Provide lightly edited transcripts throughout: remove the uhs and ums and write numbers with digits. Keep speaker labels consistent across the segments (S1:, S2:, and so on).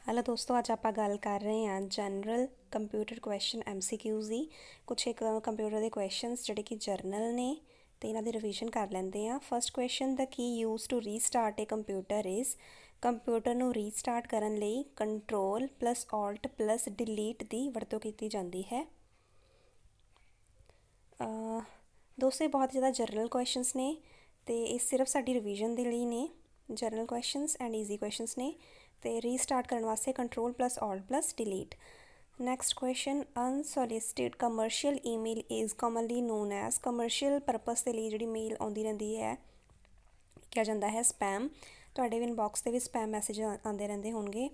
S1: Hello दोस्तों, ਅੱਜ ਆਪਾਂ ਗੱਲ ਕਰ ਰਹੇ ਹਾਂ ਜਨਰਲ ਕੰਪਿਊਟਰ ਕੁਐਸਚਨ MCQs ਦੀ। ਕੁਛ ਇੱਕ ਕੰਪਿਊਟਰ ਦੇ ਕੁਐਸਚਨਸ ਜਿਹੜੇ ਕਿ ਜਰਨਲ ਨੇ ਤੇ ਇਹਨਾਂ ਦੀ ਰਿਵੀਜ਼ਨ ਕਰ ਲੈਂਦੇ ਆ। ਫਸਟ ਕੁਐਸਚਨ, ਦਾ ਕੀ use to restart a computer is. Computer ਨੂੰ ਰੀਸਟਾਰਟ ਕਰਨ ਲਈ control plus alt plus delete ਦੀ ਵਰਤੋਂ ਕੀਤੀ ਜਾਂਦੀ ਹੈ। ਦੋਸਤੋ ਇਹ ਬਹੁਤ ਜ਼ਿਆਦਾ ਜਰਨਲ ਕੁਐਸਚਨਸ ਨੇ ਤੇ ਇਹ ਸਿਰਫ ਸਾਡੀ ਰਿਵੀਜ਼ਨ ਦੇ ਲਈ ਨੇ। General questions and easy questions ਨੇ ਤੇ ਰੀਸਟਾਰਟ ਕਰਨ ਵਾਸਤੇ control plus alt plus delete. Next question, unsolicited commercial email is commonly known as. Commercial purpose ਦੇ ਲਈ ਜਿਹੜੀ ਮੇਲ ਆਉਂਦੀ ਰਹਿੰਦੀ ਹੈ ਕਿਹਾ ਜਾਂਦਾ ਹੈ ਸਪੈਮ। ਤੁਹਾਡੇ ਵੀ ਇਨਬਾਕਸ 'ਤੇ ਵੀ ਸਪੈਮ ਮੈਸੇਜ ਆਉਂਦੇ ਰਹਿੰਦੇ ਹੋਣਗੇ।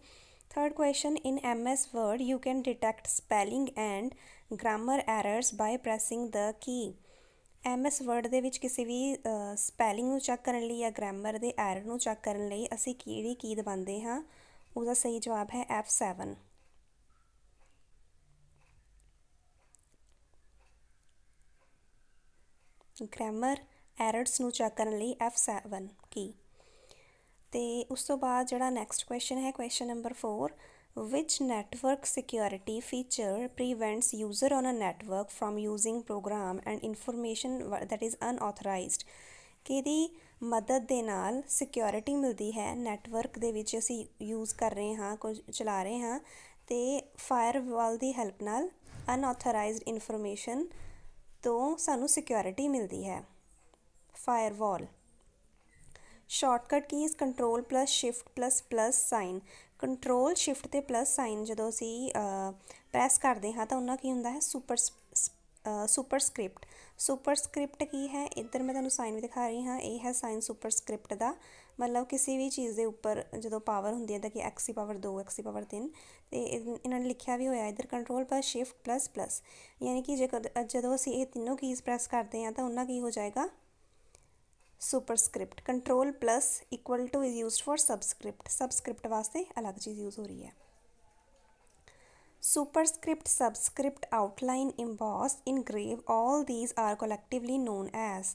S1: Third question, in MS word you can detect spelling and grammar errors by pressing the key. MS word ਦੇ ਵਿੱਚ ਕਿਸੇ ਵੀ ਸਪੈਲਿੰਗ ਨੂੰ ਚੈੱਕ ਕਰਨ ਲਈ ਜਾਂ ਗ੍ਰਾਮਰ ਦੇ ਐਰਰ ਨੂੰ ਚੈੱਕ ਕਰਨ ਲਈ ਅਸੀਂ ਕਿਹੜੀ ਕੀ ਦਬਾਉਂਦੇ ਹਾਂ। ਉਹਦਾ ਸਹੀ ਜਵਾਬ ਹੈ F7। ਗ੍ਰਾਮਰ ਐਰਰਸ ਨੂੰ ਚੈੱਕ ਕਰਨ ਲਈ F7 ਕੀ। ਤੇ ਉਸ ਤੋਂ ਬਾਅਦ ਜਿਹੜਾ ਨੈਕਸਟ ਕੁਐਸਚਨ ਹੈ, question number 4, which network security feature prevents user on a network from using program and information that is unauthorized। ਕਿਹਦੀ ਮਦਦ ਦੇ ਨਾਲ ਸਿਕਿਉਰਿਟੀ ਮਿਲਦੀ ਹੈ ਨੈਟਵਰਕ ਦੇ ਵਿੱਚ ਅਸੀਂ ਯੂਜ਼ ਕਰ ਰਹੇ ਹਾਂ, ਕੁਝ ਚਲਾ ਰਹੇ ਹਾਂ ਤੇ ਫਾਇਰਵਾਲ ਦੀ ਹੈਲਪ ਨਾਲ ਅਨਆਥੋਰਾਈਜ਼ਡ ਇਨਫੋਰਮੇਸ਼ਨ ਤੋਂ ਸਾਨੂੰ ਸਿਕਿਉਰਿਟੀ ਮਿਲਦੀ ਹੈ। Firewall. Shortcut keys control plus shift plus plus sign. Control shift ਅਤੇ ਪਲੱਸ ਸਾਈਨ ਜਦੋਂ ਅਸੀਂ ਪ੍ਰੈਸ ਕਰਦੇ ਹਾਂ ਤਾਂ ਉਹਨਾਂ ਕੀ ਹੁੰਦਾ ਹੈ ਸੁਪਰਸਕ੍ਰਿਪਟ। ਸੁਪਰਸਕ੍ਰਿਪਟ ਕੀ ਹੈ, ਇੱਧਰ ਮੈਂ ਤੁਹਾਨੂੰ ਸਾਈਨ ਵੀ ਦਿਖਾ ਰਹੀ ਹਾਂ, ਇਹ ਹੈ ਸਾਈਨ ਸੁਪਰਸਕ੍ਰਿਪਟ ਦਾ। ਮਤਲਬ ਕਿਸੇ ਵੀ ਚੀਜ਼ ਦੇ ਉੱਪਰ ਜਦੋਂ ਪਾਵਰ ਹੁੰਦੀ ਹੈ ਤਾਂ ਕਿ x⁻2 x⁻3 ਅਤੇ ਇਹਨਾਂ ਨੇ ਲਿਖਿਆ ਵੀ ਹੋਇਆ ਇੱਧਰ control plus shift plus plus. ਯਾਨੀ ਕਿ ਜੇਕਰ ਜਦੋਂ ਅਸੀਂ ਇਹ ਤਿੰਨੋਂ ਕੀਜ਼ ਪ੍ਰੈਸ ਕਰਦੇ ਹਾਂ ਤਾਂ ਉਹਨਾਂ ਕੀ ਹੋ ਜਾਏਗਾ superscript. Control plus equal to is used for subscript. Subscript ਵਾਸਤੇ ਅਲੱਗ ਚੀਜ਼ ਯੂਜ਼ ਹੋ ਰਹੀ ਹੈ। Superscript, subscript, outline, emboss, engrave, all these are collectively known as।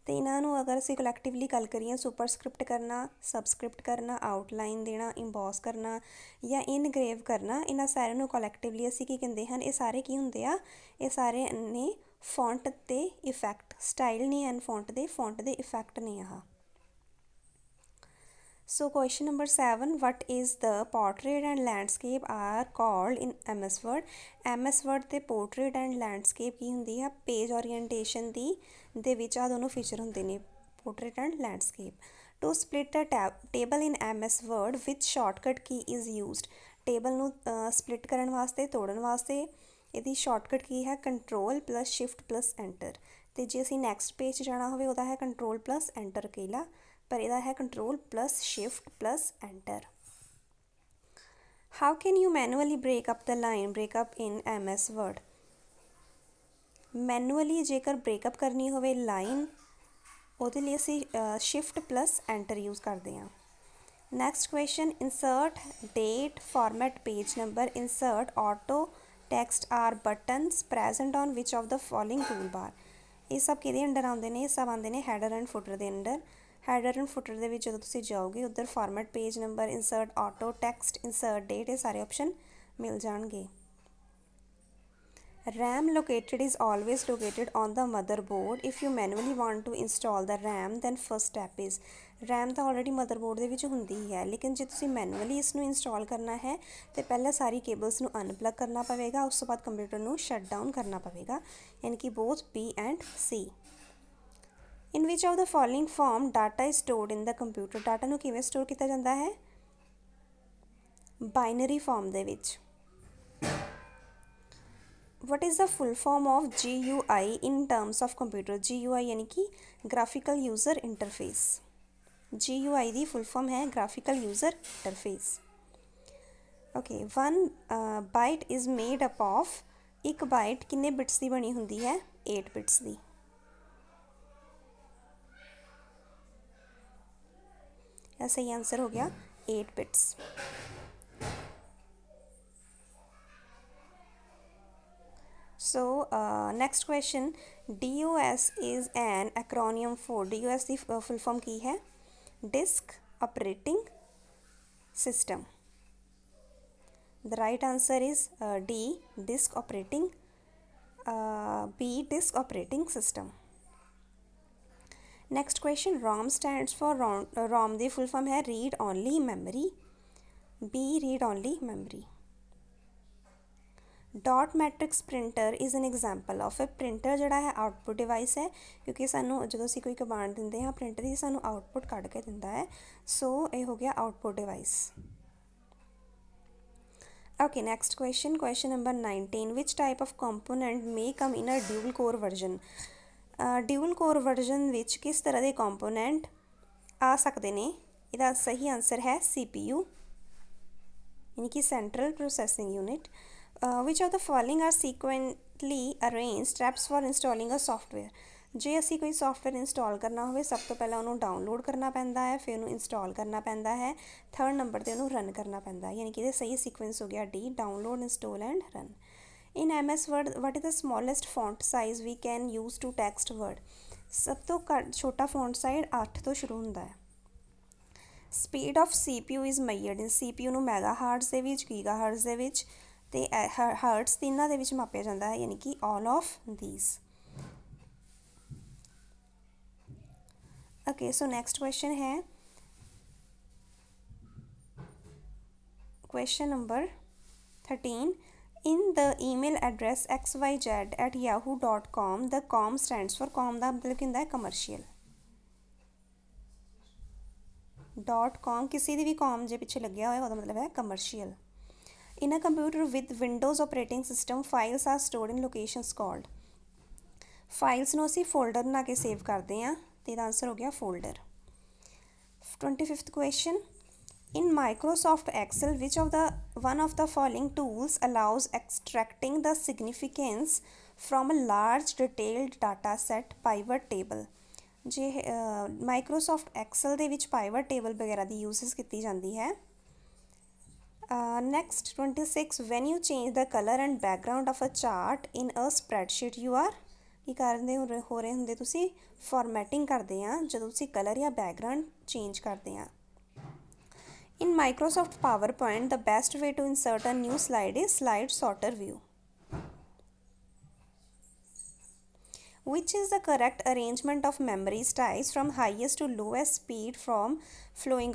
S1: ਤੇ ਇਹਨਾਂ ਨੂੰ ਅਗਰ ਅਸੀਂ ਕਲੈਕਟਿਵਲੀ ਗੱਲ ਕਰੀਏ, ਸੁਪਰਸਕ੍ਰਿਪਟ ਕਰਨਾ, ਸਬਸਕ੍ਰਿਪਟ ਕਰਨਾ, ਆਊਟਲਾਈਨ ਦੇਣਾ, ਇੰਬੋਸ ਕਰਨਾ ਜਾਂ ਇਨਗ੍ਰੇਵ ਕਰਨਾ, ਇਹਨਾਂ ਸਾਰਿਆਂ ਨੂੰ ਕਲੈਕਟਿਵਲੀ ਅਸੀਂ ਕੀ ਕਹਿੰਦੇ ਹਨ। ਇਹ ਸਾਰੇ ਕੀ ਹੁੰਦੇ ਆ, ਇਹ ਸਾਰੇ ਨੇ ਫੌਂਟ ਤੇ ਇਫੈਕਟ। ਸਟਾਈਲ ਨਹੀਂ ਹਨ ਫੌਂਟ ਦੇ ਇਫੈਕਟ ਨੇ ਆਹ। So question number 7, what is the portrait and landscape are called in MS Word। MS Word ਤੇ portrait and landscape ਕੀ ਹੁੰਦੀ ਹੈ, page orientation ਦੇ ਵਿੱਚ ਆ ਦੋਨੋਂ ਫੀਚਰ ਹੁੰਦੇ ਨੇ, portrait and landscape। To split a table in MS Word which shortcut key is used। Table ਨੂੰ ਸਪਲਿਟ ਕਰਨ ਵਾਸਤੇ, ਤੋੜਨ ਵਾਸਤੇ ਇਹਦੀ ਸ਼ਾਰਟਕਟ ਕੀ ਹੈ control plus shift plus enter. ਅਤੇ ਜੇ ਅਸੀਂ ਨੈਕਸਟ ਪੇਜ 'ਚ ਜਾਣਾ ਹੋਵੇ ਉਹਦਾ ਹੈ ਕੰਟਰੋਲ ਪਲੱਸ ਐਂਟਰ ਅਕੇਲਾ, ਪਰ ਇਹਦਾ ਹੈ control plus shift plus enter. How can you manually break up the line breakup in MS word. Manually ਜੇਕਰ ਬ੍ਰੇਕਅਪ ਕਰਨੀ ਹੋਵੇ ਲਾਈਨ, ਉਹਦੇ ਲਈ ਅਸੀਂ ਸ਼ਿਫਟ ਪਲੱਸ ਐਂਟਰ ਯੂਜ਼ ਕਰਦੇ ਹਾਂ। Next question, insert date, format page number, insert auto text are buttons present on which of the following toolbar. ਇਹ ਸਭ ਕਿਹਦੇ ਅੰਡਰ ਆਉਂਦੇ ਨੇ, ਇਹ ਸਭ ਆਉਂਦੇ ਨੇ ਹੈਡਰ ਐਂਡ ਫੁਟਰ ਦੇ ਅੰਡਰ। ਹੈਡਰ ਐਂਡ ਫੁਟਰ ਦੇ ਵਿੱਚ ਜਦੋਂ ਤੁਸੀਂ ਜਾਓਗੇ ਉੱਧਰ format page number, insert auto text, insert date, ਇਹ ਸਾਰੇ ਆਪਸ਼ਨ ਮਿਲ ਜਾਣਗੇ। RAM located is always located on the motherboard। If you manually want to install the RAM then first step is। RAM ਤਾਂ ਆਲਰੇਡੀ ਮਦਰਬੋਰਡ ਦੇ ਵਿੱਚ ਹੁੰਦੀ ਹੀ ਹੈ, ਲੇਕਿਨ ਜੇ ਤੁਸੀਂ ਮੈਨੂਅਲੀ ਇਸ ਨੂੰ ਇੰਸਟਾਲ ਕਰਨਾ ਹੈ ਤਾਂ ਪਹਿਲਾਂ ਸਾਰੀ ਕੇਬਲਸ ਨੂੰ ਅਨਪਲੱਗ ਕਰਨਾ ਪਵੇਗਾ, ਉਸ ਤੋਂ ਬਾਅਦ ਕੰਪਿਊਟਰ ਨੂੰ ਸ਼ਟ ਡਾਊਨ ਕਰਨਾ ਪਵੇਗਾ, ਯਾਨੀ ਕਿ both B and C। In which of the following form data is stored in the computer। Data ਨੂੰ ਕਿਵੇਂ ਸਟੋਰ ਕੀਤਾ ਜਾਂਦਾ ਹੈ, ਬਾਈਨਰੀ ਫਾਰਮ ਦੇ ਵਿੱਚ। What is the full form of GUI in terms of computer। GUI यानी कि graphical user interface। GUI ਦੀ full form है graphical user interface। Okay, one byte is made up of। ਇੱਕ byte ਕਿੰਨੇ bits ਦੀ ਬਣੀ ਹੁੰਦੀ ਹੈ, 8 bits ਦੀ। ਇਹ ਸਹੀ ਆਂਸਰ ਹੋ ਗਿਆ 8 bits। So next question, DOS is an acronym for। DOS the full form ਕੀ ਹੈ, disk operating system। The right answer is D, disk operating, B, disk operating system. Next question, ROM stands for ROM the full form है read only memory, B, read only memory. Dot matrix printer is an example of A printer जोड़ा है output device है क्योंकि सानू जो असीं कोई command दिंदे हाँ प्रिंटर की सानू आउटपुट कढ़ के दिंदा है सो ये हो गया output device. Okay next question, question number 19, which type of component may come in a dual core version. Dual core version विच किस तरह के कंपोनेंट आ सकते हैं. इसका सही आंसर है CPU यानी कि central processing unit. Which of the following are sequentially arrange steps for installing a software. जे असी कोई सॉफ्टवेयर इंस्टॉल करना हो सब तो पहले उन्होंने डाउनलोड करना पैंदा है, फिर उन्होंने इंस्टॉल करना पैंदा है, थर्ड नंबर पर उन्होंने रन करना पैंदा है. यानी कि सही सीक्वेंस हो गया D, download, install and run. In MS word what is the smallest font size we can use to text word. सब तो छोटा फॉन्ट साइज 8 तो शुरू होंदा है. Speed of CPU is measured in CPU ਨੂੰ ਮੈਗਾਹਰਟਜ਼ ਦੇ ਵਿੱਚ, ਗੀਗਾਹਰਟਜ਼ ਦੇ ਵਿੱਚ ਤੇ ਹਰਟਜ਼ ਤਿੰਨਾਂ ਦੇ ਵਿੱਚ ਮਾਪਿਆ ਜਾਂਦਾ ਹੈ ਯਾਨੀ ਕਿ all of these. Okay, so next question है question number 13. In the email address xyz@yahoo.com, the com stands for, com ਦਾ मतलब ਕੀ ਹੁੰਦਾ ਹੈ commercial. .com किसी भी com जे पिछे लग्या होया ਉਹਦਾ मतलब है commercial. In a computer with Windows operating system, files are stored in locations called. Files ਨੂੰ ਅਸੀਂ folder ਬਣਾ ਕੇ save ਕਰਦੇ ਹਾਂ ਤੇ ਇਹਦਾ ਆਨਸਰ ਹੋ ਗਿਆ folder. 25th question. In Microsoft Excel, which of the one of the following tools allows extracting the significance from a large detailed data set, pivot table. J Microsoft Excel ਦੇ ਵਿੱਚ pivot table वगैरह ਦੀ uses ਕੀਤੀ ਜਾਂਦੀ ਹੈ. Next 26, when you change the color and background of a chart in a spreadsheet, you are ਕੀ ਕਰਦੇ ਹੋ ਰਹੇ ਹੁੰਦੇ ਤੁਸੀਂ ਫਾਰਮੈਟਿੰਗ ਕਰਦੇ ਆ ਜਦੋਂ ਤੁਸੀਂ ਕਲਰ ਜਾਂ ਬੈਕਗਰਾਉਂਡ ਚੇਂਜ ਕਰਦੇ ਆ. In Microsoft PowerPoint, the best way to insert a new slide is slide sorter view. Which is the correct arrangement of memory sticks from highest to lowest speed from following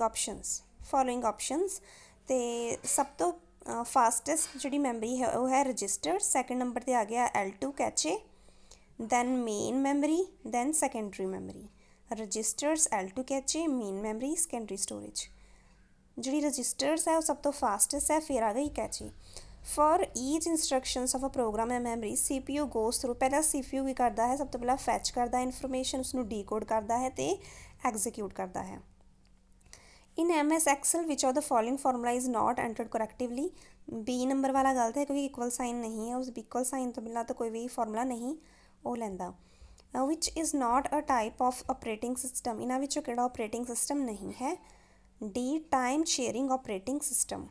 S1: options. ਤੇ ਸਭ ਤੋਂ fastest ਜਿਹੜੀ memory ਹੈ ਉਹ ਹੈ register, second number 'ਤੇ ਆ ਗਿਆ L2 cache, then main memory, then secondary memory. Registers, L2 cache, main memory, secondary storage. ਜਿਹੜੀ ਰਜਿਸਟਰਸ ਹੈ ਉਹ ਸਭ ਤੋਂ ਫਾਸਟੈਸਟ ਹੈ, ਫਿਰ ਆ ਗਈ cache. For each instructions of a program a memory CPU goes through, ਪਹਿਲਾਂ CPU ਕੀ ਕਰਦਾ ਹੈ ਸਭ ਤੋਂ ਪਹਿਲਾਂ ਫੈਚ ਕਰਦਾ ਇਨਫੋਰਮੇਸ਼ਨ, ਉਸਨੂੰ ਡੀਕੋਡ ਕਰਦਾ ਹੈ ਤੇ ਐਗਜ਼ੀਕਿਊਟ ਕਰਦਾ ਹੈ. In MS Excel, which of the following formula is not entered correctively? B number वाला गलत है क्योंकि इक्वल साइन नहीं है, उस इक्वल साइन तो बिना तो कोई भी फॉर्मूला नहीं वो लेंदा. Which is not a type of operating system? इन्हां विचों किहड़ा ऑपरेटिंग सिस्टम नहीं है? D time sharing operating system.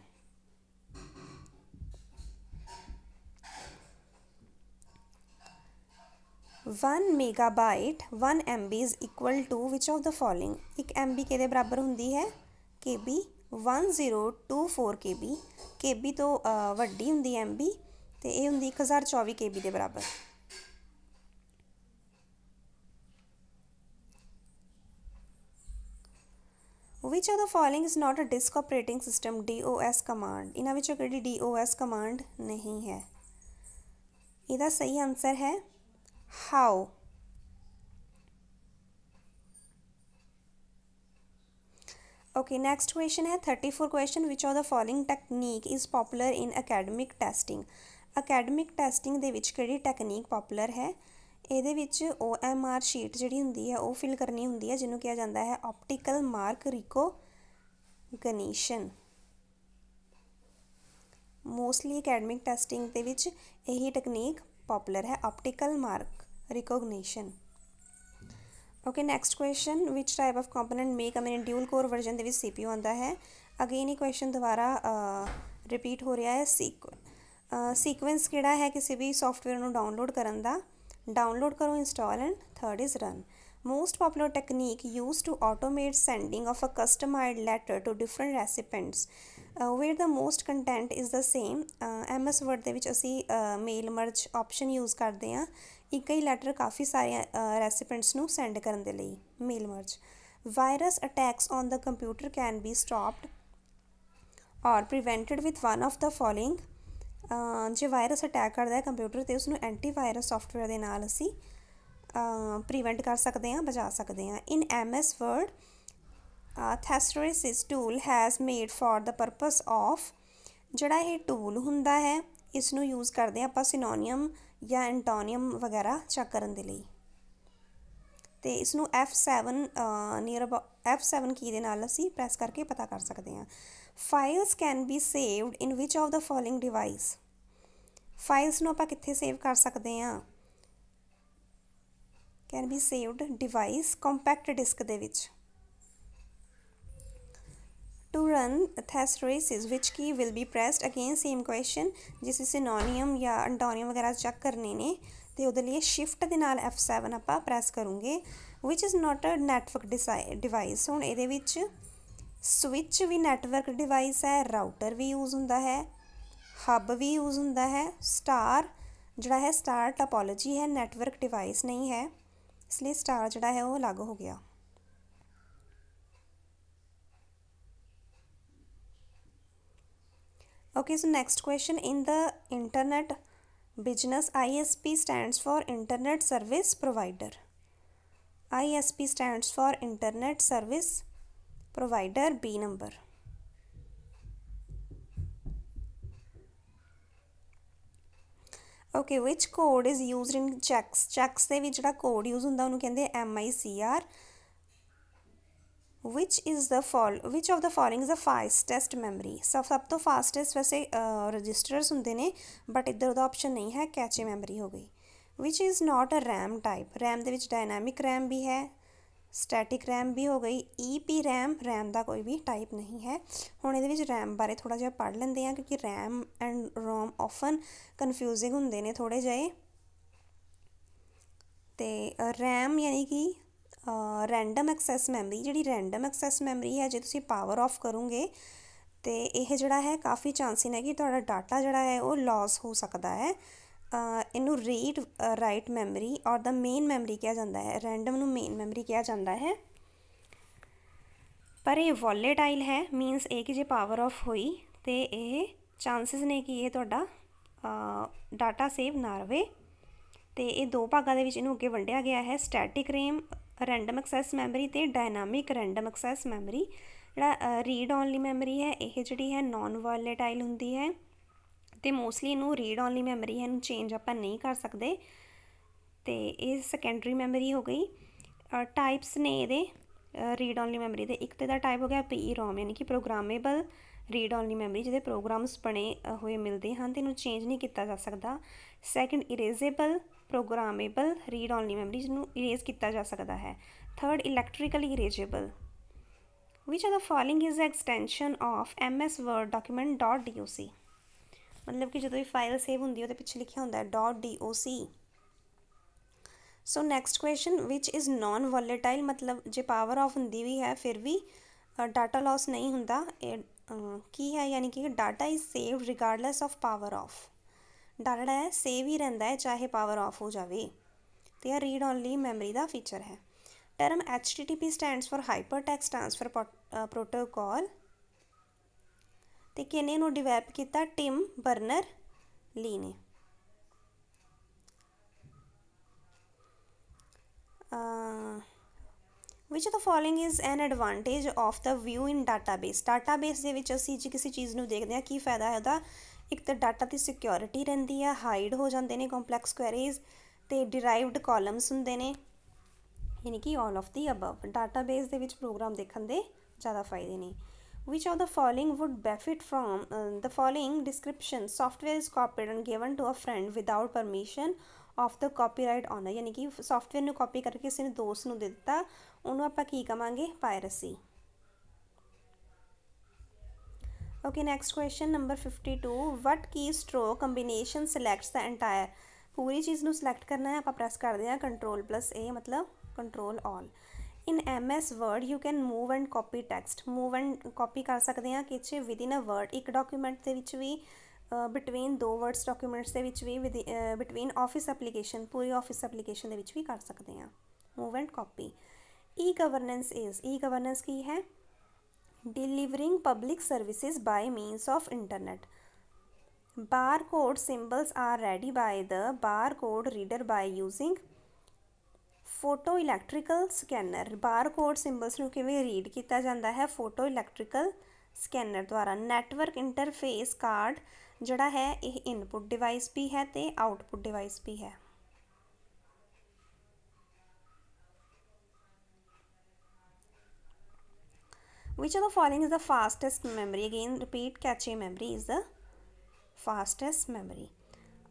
S1: One megabyte 1 MB is equal to which of the following. एक MB के बराबर होंदी है KB 1024 KB. KB तो वड्डी हुंदी MB ते ये हुंदी 1024 KB के बराबर. Which of the following is not a disk operating system? DOS command. इन्हां विचों किहड़ी DOS command नहीं है. इसदा सही आंसर है how. Okay, next question है 34 question. Which of the following technique is popular in academic testing? Academic testing ਦੇ ਵਿੱਚ ਕਿਹੜੀ ਟੈਕਨੀਕ ਪੋਪੂਲਰ ਹੈ? ਇਹਦੇ ਵਿੱਚ OMR ਸ਼ੀਟ ਜਿਹੜੀ ਹੁੰਦੀ ਹੈ ਉਹ ਫਿਲ ਕਰਨੀ ਹੁੰਦੀ ਹੈ ਜਿਹਨੂੰ ਕਿਹਾ ਜਾਂਦਾ ਹੈ optical mark recognition. Mostly academic testing ਦੇ ਵਿੱਚ ਇਹੀ ਟੈਕਨੀਕ ਪੋਪੂਲਰ ਹੈ, optical mark recognition. Okay next question, which type of component may come in dual core version के CPU आता है. अगेन ही क्वेश्चन दोबारा रिपीट हो रहा है. सीक्वेंस किहड़ा है किसी भी सॉफ्टवेयर को डाउनलोड करन दा. डाउनलोड करो, install and third is run. Most popular technique use to automate sending of a customized letter to different recipients. Where the most content is the same. MS word ਦੇ ਵਿੱਚ ਅਸੀਂ ਮੇਲ merge option use ਕਰਦੇ ਹਾਂ ਇੱਕ ਹੀ letter ਕਾਫੀ ਸਾਰੇ ਰੈਸੀਪੈਂਟਸ ਨੂੰ send ਕਰਨ ਦੇ ਲਈ, mail merge. Virus attacks on the computer can be stopped or prevented with one of the following. ਜੇ ਵਾਇਰਸ ਅਟੈਕ ਕਰਦਾ ਹੈ ਕੰਪਿਊਟਰ 'ਤੇ ਉਸਨੂੰ ਐਂਟੀਵਾਇਰਸ ਸੋਫਟਵੇਅਰ ਦੇ ਨਾਲ ਅਸੀਂ ਪ੍ਰੀਵੈਂਟ ਕਰ ਸਕਦੇ ਹਾਂ, ਬਚਾ ਸਕਦੇ ਹਾਂ। In MS word thesaurus tool has made for the purpose of, ਜਿਹੜਾ ਇਹ ਟੂਲ ਹੁੰਦਾ ਹੈ ਇਸ ਨੂੰ ਯੂਜ਼ ਕਰਦੇ ਹਾਂ ਆਪਾਂ ਸਿਨੋਨੀਅਮ ਜਾਂ ਐਂਟੋਨੀਅਮ ਵਗੈਰਾ ਚੈੱਕ ਕਰਨ ਦੇ ਲਈ, ਅਤੇ ਇਸ ਨੂੰ F7 ਨੀਅਰ F7 ਕੀ ਦੇ ਨਾਲ ਅਸੀਂ ਪ੍ਰੈਸ ਕਰਕੇ ਪਤਾ ਕਰ ਸਕਦੇ ਹਾਂ। Files can be saved in which of the following device. Files ਨੂੰ ਆਪਾਂ ਕਿੱਥੇ ਸੇਵ ਕਰ ਸਕਦੇ ਹਾਂ? Can be saved device compact disk ਦੇ ਵਿੱਚ। To run thesaurus which key will be pressed, again same question, ਜਿਸ ਸਿਨੋਨੀਅਮ ਜਾਂ ਐਂਟੋਨੀਅਮ ਵਗੈਰਾ ਚੈੱਕ ਕਰਨੇ ਨੇ ਅਤੇ ਉਹਦੇ ਲਈ ਸ਼ਿਫਟ ਦੇ ਨਾਲ F7 ਆਪਾਂ ਪ੍ਰੈਸ ਕਰੂੰਗੇ। Which is not a network device. ਹੁਣ ਇਹਦੇ ਵਿੱਚ ਸਵਿਚ ਵੀ ਨੈਟਵਰਕ ਡਿਵਾਈਸ ਹੈ, ਰਾਊਟਰ ਵੀ ਯੂਜ਼ ਹੁੰਦਾ ਹੈ, ਹੱਬ ਵੀ ਯੂਜ਼ ਹੁੰਦਾ ਹੈ। ਸਟਾਰ ਜਿਹੜਾ ਹੈ ਸਟਾਰ ਟੋਪੋਲੋਜੀ ਹੈ, ਨੈਟਵਰਕ ਡਿਵਾਈਸ ਨਹੀਂ ਹੈ, ਇਸ ਲਈ ਸਟਾਰ ਜਿਹੜਾ ਹੈ ਉਹ ਅਲੱਗ ਹੋ ਗਿਆ। Okay, so next question, in the internet business ISP stands for internet service provider. ISP stands for internet service provider, B number. Okay, which code is used in checks? Checks ਦੇ ਵਿੱਚ ਜਿਹੜਾ code use ਹੁੰਦਾ ਉਹਨੂੰ ਕਹਿੰਦੇ MICR. which of the following is the fastest memory? ਸਭ ਤੋਂ fastest ਵੈਸੇ registers ਹੁੰਦੇ ਨੇ ਬਟ ਇੱਧਰ ਉਹਦਾ ਆਪਸ਼ਨ ਨਹੀਂ ਹੈ, ਕੈਚੇ ਮੈਮਰੀ ਹੋ ਗਈ। which is not a RAM type? RAM ਦੇ ਵਿੱਚ ਡਾਇਨਾਮਿਕ RAM ਵੀ ਹੈ, ਸਟੈਟਿਕ RAM ਵੀ ਹੋ ਗਈ। EP RAM ਦਾ ਕੋਈ ਵੀ ਟਾਈਪ ਨਹੀਂ ਹੈ। ਹੁਣ ਇਹਦੇ ਵਿੱਚ RAM ਬਾਰੇ ਥੋੜ੍ਹਾ ਜਿਹਾ ਪੜ੍ਹ ਲੈਂਦੇ ਹਾਂ ਕਿਉਂਕਿ RAM and ROM often confusing ਹੁੰਦੇ ਨੇ ਥੋੜ੍ਹੇ ਜਿਹੇ। ਅਤੇ RAM ਯਾਨੀ ਕਿ ਰੈਂਡਮ ਐਕਸੈਸ ਮੈਮਰੀ, ਜਿਹੜੀ ਰੈਂਡਮ ਐਕਸੈਸ ਮੈਮਰੀ ਹੈ ਜੇ ਤੁਸੀਂ ਪਾਵਰ ਆਫ ਕਰੋਗੇ ਅਤੇ ਇਹ ਜਿਹੜਾ ਹੈ ਕਾਫੀ ਚਾਂਸਿਸ ਹੈ ਕਿ ਤੁਹਾਡਾ ਡਾਟਾ ਜਿਹੜਾ ਹੈ ਉਹ ਲੋਸ ਹੋ ਸਕਦਾ ਹੈ। ਇਹਨੂੰ ਰੀਡ ਰਾਈਟ ਮੈਮਰੀ ਔਰ ਦਾ ਮੇਨ ਮੈਮਰੀ ਕਿਹਾ ਜਾਂਦਾ ਹੈ, ਰੈਂਡਮ ਨੂੰ ਮੇਨ ਮੈਮਰੀ ਕਿਹਾ ਜਾਂਦਾ ਹੈ। ਪਰ ਇਹ ਵੋਲੇਟਾਈਲ ਹੈ, ਮੀਨਸ ਇਹ ਕਿ ਜੇ ਪਾਵਰ ਆਫ ਹੋਈ ਅਤੇ ਇਹ ਚਾਂਸਿਸ ਨੇ ਕਿ ਇਹ ਤੁਹਾਡਾ ਡਾਟਾ ਸੇਵ ਨਾ ਰਵੇ। ਅਤੇ ਇਹ ਦੋ ਭਾਗਾਂ ਦੇ ਵਿੱਚ ਇਹਨੂੰ ਅੱਗੇ ਵੰਡਿਆ ਗਿਆ ਹੈ, ਸਟੈਟਿਕ ਰੈਂਡਮ ਐਕਸੈਸ ਮੈਮਰੀ ਅਤੇ ਡਾਇਨਾਮਿਕ ਰੈਂਡਮ ਐਕਸੈਸ ਮੈਮਰੀ। ਜਿਹੜਾ ਰੀਡ ਓਨਲੀ ਮੈਮਰੀ ਹੈ ਇਹ ਜਿਹੜੀ ਹੈ ਨੋਨ ਵੋਲੇਟਾਈਲ ਹੁੰਦੀ ਹੈ ਅਤੇ ਮੋਸਟਲੀ ਇਹਨੂੰ ਰੀਡ ਓਨਲੀ ਮੈਮਰੀ ਹੈ, ਇਹਨੂੰ ਚੇਂਜ ਆਪਾਂ ਨਹੀਂ ਕਰ ਸਕਦੇ। ਅਤੇ ਇਹ ਸੈਕੰਡਰੀ ਮੈਮਰੀ ਹੋ ਗਈ। ਟਾਈਪਸ ਨੇ ਇਹਦੇ ਰੀਡ ਓਨਲੀ ਮੈਮਰੀ ਦੇ, ਇੱਕ ਤਾਂ ਦਾ ਟਾਈਪ ਹੋ ਗਿਆ PEROM ਯਾਨੀ ਕਿ ਪ੍ਰੋਗਰਾਮੇਬਲ ਰੀਡ ਓਨਲੀ ਮੈਮਰੀ, ਜਿਹਦੇ ਪ੍ਰੋਗਰਾਮਸ ਬਣੇ ਹੋਏ ਮਿਲਦੇ ਹਨ ਅਤੇ ਇਹਨੂੰ ਚੇਂਜ ਨਹੀਂ ਕੀਤਾ ਜਾ ਸਕਦਾ। Second erasable programmable read only memory, ਜਿਹਨੂੰ ਇਰੇਜ਼ ਕੀਤਾ ਜਾ ਸਕਦਾ ਹੈ। Third electrically erasable. Which are the following is extension of MS Word document .doc? ਮਤਲਬ ਕਿ ਜਦੋਂ ਇਹ ਫਾਈਲ ਸੇਵ ਹੁੰਦੀ ਹੈ ਉਹਦੇ ਪਿੱਛੇ ਲਿਖਿਆ ਹੁੰਦਾ ਹੈ .doc। So next question, which is non volatile, ਮਤਲਬ ਜੇ ਪਾਵਰ ਆਫ ਹੁੰਦੀ ਵੀ ਹੈ ਫਿਰ ਵੀ ਡਾਟਾ ਲੋਸ ਨਹੀਂ ਹੁੰਦਾ। ਇਹ ਕੀ ਹੈ? ਯਾਨੀ ਕਿ data is saved regardless of power of. Data ਜਿਹੜਾ ਹੈ ਸੇਵ ਹੀ ਰਹਿੰਦਾ ਹੈ ਚਾਹੇ ਪਾਵਰ ਆਫ ਹੋ ਜਾਵੇ, ਅਤੇ ਇਹ ਰੀਡ ਓਨਲੀ ਮੈਮਰੀ ਦਾ ਫੀਚਰ ਹੈ। Term HTTP stands for hyper text transfer protocol, ਅਤੇ ਕਿਹਨੇ ਇਹਨੂੰ ਡਿਵੈਲਪ ਕੀਤਾ? ਟਿਮ ਬਰਨਰ-ਲੀ ਨੇ। Which of the following is an advantage of the view in database? Database ਦੇ ਵਿੱਚ ਅਸੀਂ ਜੇ ਕਿਸੇ ਚੀਜ਼ ਨੂੰ ਦੇਖਦੇ ਹਾਂ ਕੀ ਫਾਇਦਾ ਹੈ ਉਹਦਾ? ਇੱਕ ਤਾਂ ਡਾਟਾ ਦੀ ਸਿਕਿਉਰਿਟੀ ਰਹਿੰਦੀ ਹੈ, ਹਾਈਡ ਹੋ ਜਾਂਦੇ ਨੇ ਕੰਪਲੈਕਸ ਕੁਐਰੀਜ਼, ਅਤੇ ਡਿਰਾਈਵਡ ਕਾਲਮਸ ਹੁੰਦੇ ਨੇ, ਯਾਨੀ ਕਿ all of the above. Database ਦੇ ਵਿੱਚ ਪ੍ਰੋਗਰਾਮ ਦੇਖਣ ਦੇ ਜ਼ਿਆਦਾ ਫਾਇਦੇ ਨੇ। Which of the following would benefit from the following description? Software is copied and given to a friend without permission of the copyright owner, ਯਾਨੀ ਕਿ ਸੋਫਟਵੇਅਰ ਨੂੰ ਕਾਪੀ ਕਰਕੇ ਕਿਸੇ ਨੇ ਦੋਸਤ ਨੂੰ ਦੇ ਦਿੱਤਾ, ਉਹਨੂੰ ਆਪਾਂ ਕੀ ਕਵਾਂਗੇ? Piracy. Okay, next question number 52, what key stroke combination selects the entire? ਪੂਰੀ ਚੀਜ਼ ਨੂੰ ਸਿਲੈਕਟ ਕਰਨਾ ਹੈ, ਆਪਾਂ ਪ੍ਰੈਸ ਕਰਦੇ ਹਾਂ Ctrl+A, ਮਤਲਬ control all. In MS word you can move and copy text, move and copy कर सकते हैं कि विद इन अ वर्ड, एक डॉक्यूमेंट के विच भी बिटवीन दो वर्ड्स डॉक्यूमेंट्स के विच भी बिटवीन ऑफिस एप्लीकेशन, पूरी ऑफिस एप्लीकेशन के विच भी कर सकते हैं move and copy. E governance is, e governance की है delivering public services by means of internet. Barcode symbols are read by the barcode reader by using photo electrical scanner. Barcode ਸਿੰਬਲਸ ਨੂੰ ਕਿਵੇਂ read ਕੀਤਾ ਜਾਂਦਾ ਹੈ? ਫੋਟੋ ਇਲੈਕਟ੍ਰੀਕਲ ਸਕੈਨਰ ਦੁਆਰਾ। Network interface card ਜਿਹੜਾ ਹੈ ਇਹ ਇਨਪੁਟ ਡਿਵਾਈਸ ਵੀ ਹੈ ਤੇ ਆਊਟਪੁੱਟ ਡਿਵਾਈਸ ਵੀ ਹੈ। Which of the following is the fastest memory? Again repeat, cache memory is the fastest memory.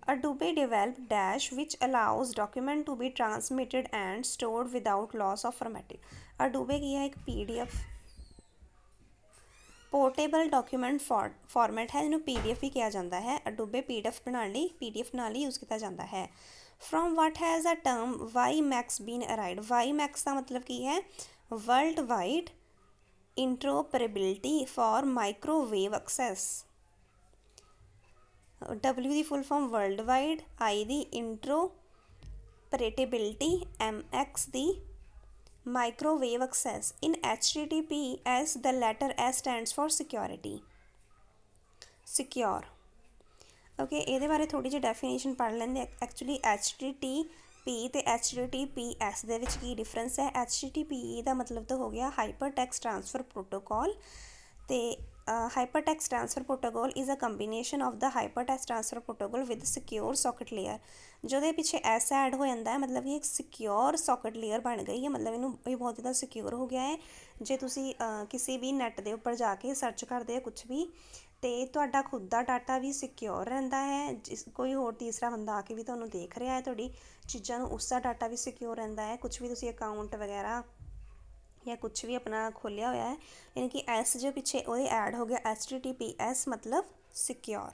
S1: Adobe developed dash which allows document to be transmitted and stored without loss of formatting. Adobe की है एक PDF portable document format है, जिन्होंने PDF भी किया जाता है। Adobe PDF बनाने ਲਈ PDF ਨਾਲ ਹੀ यूज़ किया जाता है। From what has a term WiMAX been arrived? WiMAX का मतलब की है world wide interoperability for microwave access. W ਦੀ full form world wide, I ਦੀ इंटरऑपरेबिलिटी, MX ਦੀ microwave access. In HTTPS the letter S stands for security, secure. Okay, ਇਹਦੇ ਬਾਰੇ ਥੋੜੀ ਜਿਹੀ ਡੈਫੀਨੇਸ਼ਨ ਪੜ੍ਹ ਲੈਂਦੇ। ਐਕਚੁਅਲੀ HTTP ਤੇ HTTPS ਦੇ ਵਿੱਚ ਕੀ ਡਿਫਰੈਂਸ ਹੈ? HTTP ਦਾ ਮਤਲਬ ਤਾਂ ਹੋ ਗਿਆ ਹਾਈਪਰ ਟੈਕਸਟ ਟ੍ਰਾਂਸਫਰ ਪ੍ਰੋਟੋਕੋਲ, ਤੇ hypertext transfer protocol is a combination of the hypertext transfer protocol with secure socket layer। जो पिछे S ऐड हो जाता है मतलब कि एक सिक्योर सॉकेट लेयर बन गई है, मतलब इनू ये बहुत ज़्यादा सिक्योर हो गया है। जे तुसी किसी भी नैट के उपर जाके सर्च करते हो कुछ भी, तो तुहाडा खुद का डाटा भी सिक्योर रहिंदा है। जिस कोई होर तीसरा बंदा आके भी तुहानू देख रहा है, तुहाडी चीज़ां नू उसका डाटा भी सिक्योर रहिंदा है। कुछ भी तुसी अकाउंट वगैरह या कुछ भी अपना खोलिया होया है, यानी कि एस जो पिछे वो ऐड हो गया HTTPS मतलब सिक्योर।